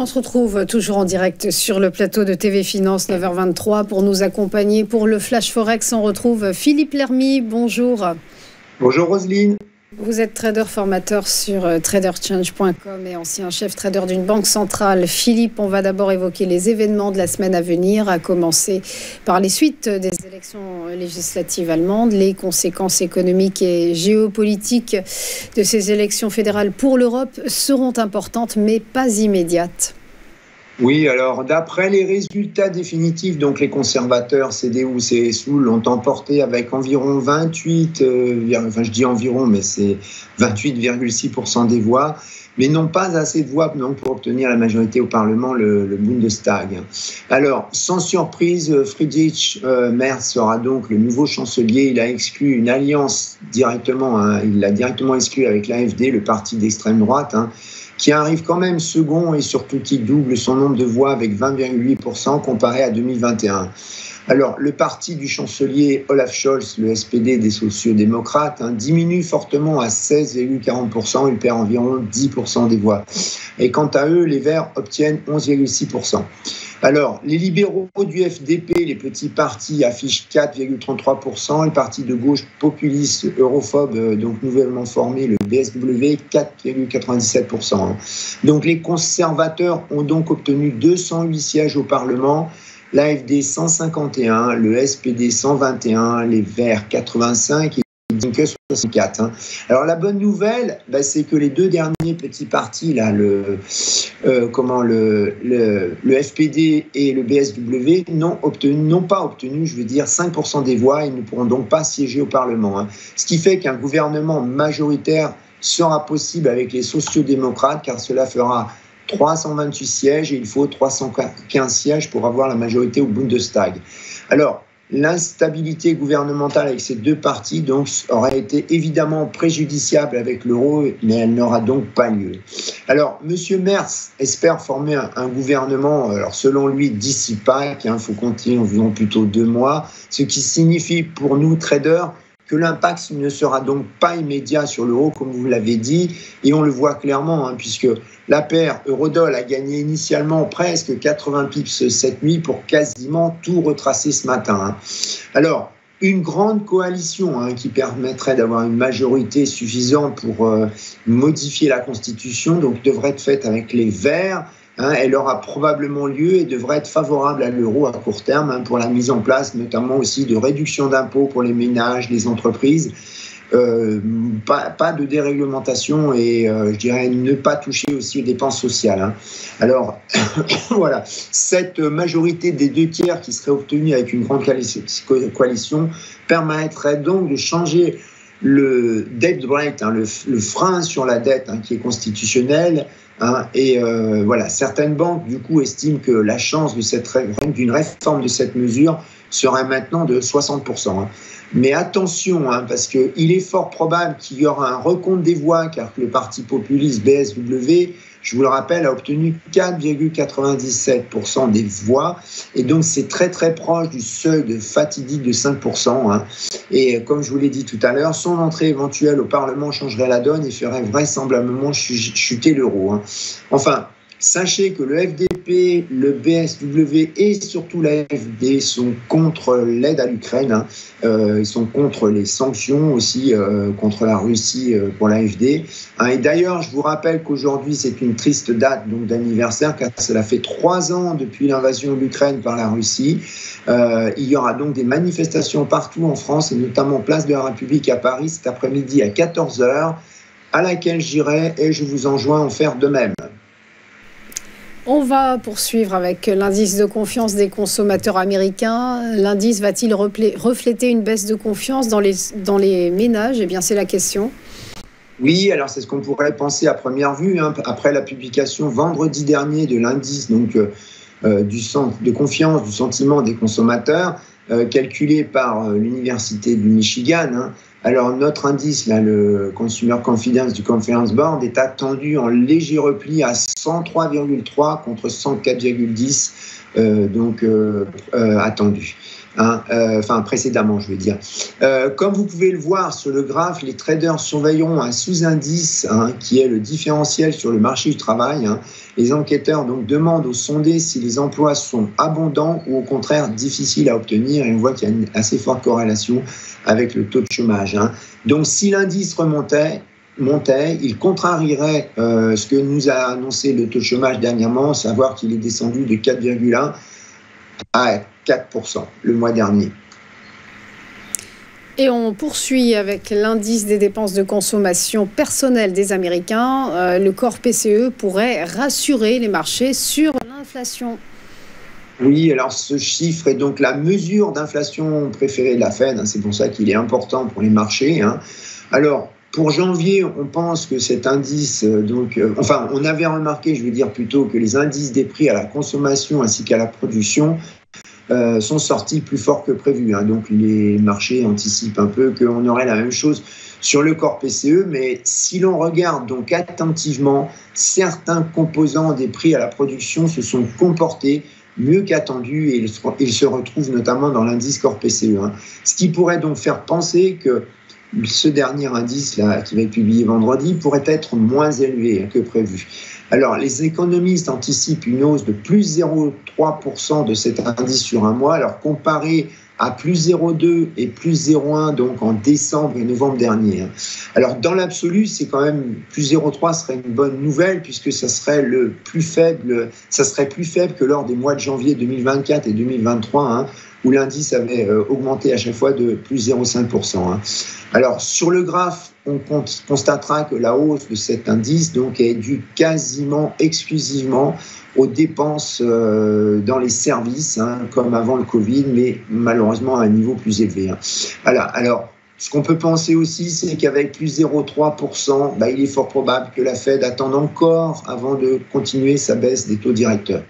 On se retrouve toujours en direct sur le plateau de TV Finance, 9h23. Pour nous accompagner pour le Flash Forex, on retrouve Philippe Lermy. Bonjour. Bonjour Roselyne. Vous êtes trader formateur sur traderchange.com et ancien chef trader d'une banque centrale. Philippe, on va d'abord évoquer les événements de la semaine à venir, à commencer par les suites des élections législatives allemandes, les conséquences économiques et géopolitiques de ces élections fédérales pour l'Europe seront importantes, mais pas immédiates. Oui, alors d'après les résultats définitifs, donc les conservateurs CDU-CSU l'ont emporté avec environ 28, enfin je dis environ, mais c'est 28,6% des voix, mais n'ont pas assez de voix donc, pour obtenir la majorité au Parlement, le Bundestag. Alors, sans surprise, Friedrich Merz sera donc le nouveau chancelier. Il a exclu une alliance directement, il l'a directement exclu avec l'AfD, le parti d'extrême droite, qui arrive quand même second et surtout qui double son nombre de voix avec 20,8% comparé à 2021. Alors, le parti du chancelier Olaf Scholz, le SPD des sociodémocrates, diminue fortement à 16,40%, il perd environ 10% des voix. Et quant à eux, les Verts obtiennent 11,6%. Alors, les libéraux du FDP, les petits partis, affichent 4,33%. Le parti de gauche populiste europhobe, donc nouvellement formé, le BSW, 4,97%. Donc, les conservateurs ont donc obtenu 208 sièges au Parlement, l'AfD 151, le SPD 121, les Verts 85 et que 64. Alors la bonne nouvelle, c'est que les deux derniers petits partis, là, le FPD et le BSW, n'ont pas obtenu, je veux dire, 5% des voix et ne pourront donc pas siéger au Parlement. Ce qui fait qu'un gouvernement majoritaire sera possible avec les sociodémocrates, car cela fera 328 sièges et il faut 315 sièges pour avoir la majorité au Bundestag. Alors, l'instabilité gouvernementale avec ces deux partis donc, aurait été évidemment préjudiciable avec l'euro, mais elle n'aura donc pas lieu. Alors, M. Merz espère former un gouvernement, alors selon lui, d'ici Pâques, il faut compter environ plutôt 2 mois, ce qui signifie pour nous, traders, que l'impact ne sera donc pas immédiat sur l'euro, comme vous l'avez dit, et on le voit clairement, puisque la paire Eurodoll a gagné initialement presque 80 pips cette nuit pour quasiment tout retracer ce matin. Alors, une grande coalition qui permettrait d'avoir une majorité suffisante pour modifier la Constitution, donc devrait être faite avec les Verts. Elle aura probablement lieu et devrait être favorable à l'euro à court terme pour la mise en place notamment aussi de réduction d'impôts pour les ménages, les entreprises, pas de déréglementation et je dirais ne pas toucher aussi aux dépenses sociales. Alors voilà, cette majorité des 2 tiers qui serait obtenue avec une grande coalition permettrait donc de changer le debt rate, le frein sur la dette qui est constitutionnel. Voilà, certaines banques, du coup, estiment que la chance d'une réforme de cette mesure serait maintenant de 60%. Mais attention, parce qu'il est fort probable qu'il y aura un recompte des voix, car le parti populiste BSW, je vous le rappelle, a obtenu 4,97% des voix. Et donc, c'est très, très proche du seuil de fatidique de 5%. Et comme je vous l'ai dit tout à l'heure, son entrée éventuelle au Parlement changerait la donne et ferait vraisemblablement chuter l'euro. Enfin, sachez que le FDP, le BSW et surtout l'AfD sont contre l'aide à l'Ukraine. Ils sont contre les sanctions aussi contre la Russie pour l'AfD. Et d'ailleurs, je vous rappelle qu'aujourd'hui, c'est une triste date donc d'anniversaire car cela fait 3 ans depuis l'invasion de l'Ukraine par la Russie. Il y aura donc des manifestations partout en France et notamment place de la République à Paris cet après-midi à 14h à laquelle j'irai et je vous enjoins à en faire de même. On va poursuivre avec l'indice de confiance des consommateurs américains. L'indice va-t-il refléter une baisse de confiance dans les ménages ? Eh bien, c'est la question. Oui, alors c'est ce qu'on pourrait penser à première vue. Après la publication vendredi dernier de l'indice du centre de confiance du sentiment des consommateurs, calculé par l'Université du Michigan. Alors notre indice, là, le Consumer Confidence du Conference Board, est attendu en léger repli à 103,3 contre 104,10 attendu. Précédemment, je veux dire. Comme vous pouvez le voir sur le graphe, les traders surveilleront un sous-indice qui est le différentiel sur le marché du travail. Les enquêteurs donc demandent aux sondés si les emplois sont abondants ou au contraire difficiles à obtenir, et on voit qu'il y a une assez forte corrélation avec le taux de chômage. Donc si l'indice montait, il contrarierait ce que nous a annoncé le taux de chômage dernièrement, savoir qu'il est descendu de 4,1 à 4% le mois dernier. Et on poursuit avec l'indice des dépenses de consommation personnelle des Américains. Le corps PCE pourrait rassurer les marchés sur l'inflation. Oui, alors ce chiffre est donc la mesure d'inflation préférée de la Fed. C'est pour ça qu'il est important pour les marchés. Alors, pour janvier, on pense que cet indice, on avait remarqué, je veux dire plutôt, que les indices des prix à la consommation ainsi qu'à la production sont sortis plus forts que prévu. Donc les marchés anticipent un peu qu'on aurait la même chose sur le corps PCE, mais si l'on regarde donc attentivement, certains composants des prix à la production se sont comportés mieux qu'attendu et ils se retrouvent notamment dans l'indice corps PCE. Ce qui pourrait donc faire penser que ce dernier indice là, qui va être publié vendredi, pourrait être moins élevé que prévu. Alors, les économistes anticipent une hausse de plus 0,3% de cet indice sur un mois, alors comparé à plus 0,2 et plus 0,1 donc en décembre et novembre dernier. Alors, dans l'absolu, c'est quand même plus 0,3 serait une bonne nouvelle puisque ça serait plus faible que lors des mois de janvier 2024 et 2023, où l'indice avait augmenté à chaque fois de plus 0,5%. Alors, sur le graphe, on constatera que la hausse de cet indice donc, est due quasiment exclusivement aux dépenses dans les services, comme avant le Covid, mais malheureusement à un niveau plus élevé. Voilà. Alors, ce qu'on peut penser aussi, c'est qu'avec plus 0,3%, il est fort probable que la Fed attende encore avant de continuer sa baisse des taux directeurs.